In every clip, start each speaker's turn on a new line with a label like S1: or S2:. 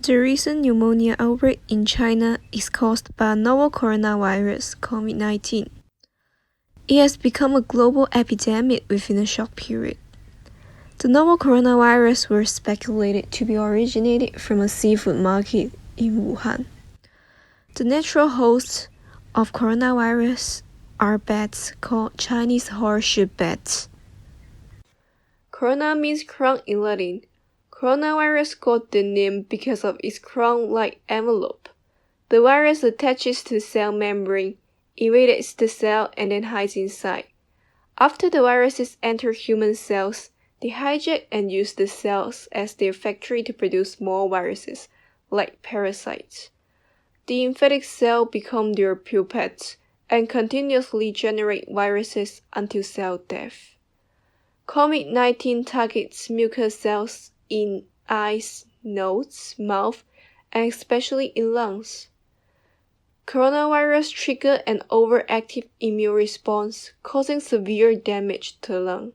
S1: The recent pneumonia outbreak in China is caused by a novel coronavirus, COVID-19. It has become a global epidemic within a short period. The novel coronavirus was speculated to be originated from a seafood market in Wuhan. The natural hosts of coronavirus are bats called Chinese horseshoe bats. Corona means crown in Latin. Coronavirus got the name because of its crown-like envelope. The virus attaches to the cell membrane, invades the cell, and then hides inside. After the viruses enter human cells, they hijack and use the cells as their factory to produce more viruses, like parasites. The infected cell become their puppets and continuously generate viruses until cell death. COVID-19 targets mucous cells in eyes, nose, mouth, and especially in lungs. Coronavirus trigger an overactive immune response, causing severe damage to the lung.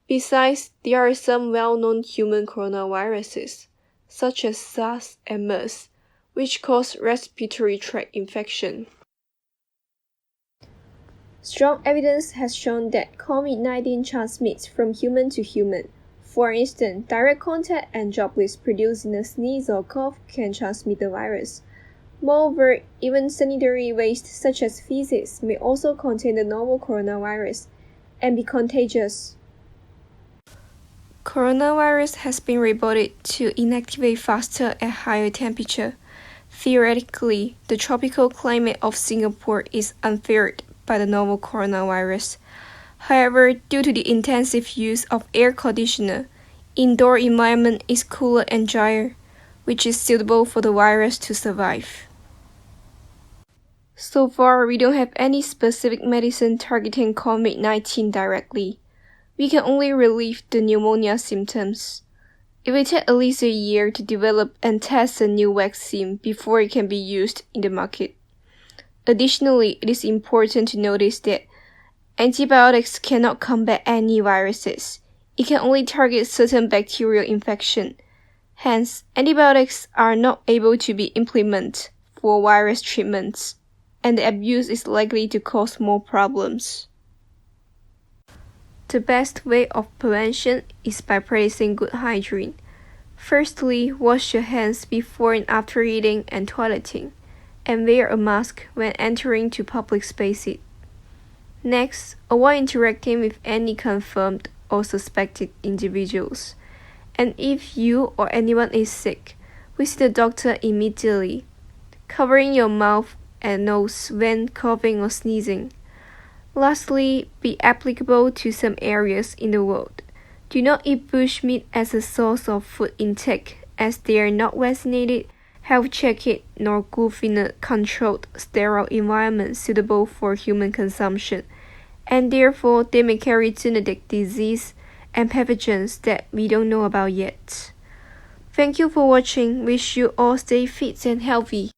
S1: Besides, there are some well-known human coronaviruses, such as SARS and MERS, which cause respiratory tract infection. Strong evidence has shown that COVID-19 transmits from human to human. For instance, direct contact and droplets produced in a sneeze or cough can transmit the virus. Moreover, even sanitary waste such as feces may also contain the novel coronavirus and be contagious. Coronavirus has been reported to inactivate faster at higher temperature. Theoretically, the tropical climate of Singapore is unfavored by the novel coronavirus. However, due to the intensive use of air conditioner, indoor environment is cooler and drier, which is suitable for the virus to survive. So far, we don't have any specific medicine targeting COVID-19 directly. We can only relieve the pneumonia symptoms. It will take at least a year to develop and test a new vaccine before it can be used in the market. Additionally, it is important to notice that antibiotics cannot combat any viruses. It can only target certain bacterial infection. Hence, antibiotics are not able to be implemented for virus treatments, and the abuse is likely to cause more problems. The best way of prevention is by practicing good hygiene. Firstly, wash your hands before and after eating and toileting, and wear a mask when entering to public spaces. Next, avoid interacting with any confirmed or suspected individuals. And if you or anyone is sick, visit the doctor immediately, covering your mouth and nose when coughing or sneezing. Lastly, be applicable to some areas in the world. Do not eat bushmeat as a source of food intake, as they are not vaccinated, health checked, nor good in a controlled, sterile environment suitable for human consumption, and therefore they may carry zoonotic disease and pathogens that we don't know about yet. Thank you for watching. Wish you all stay fit and healthy.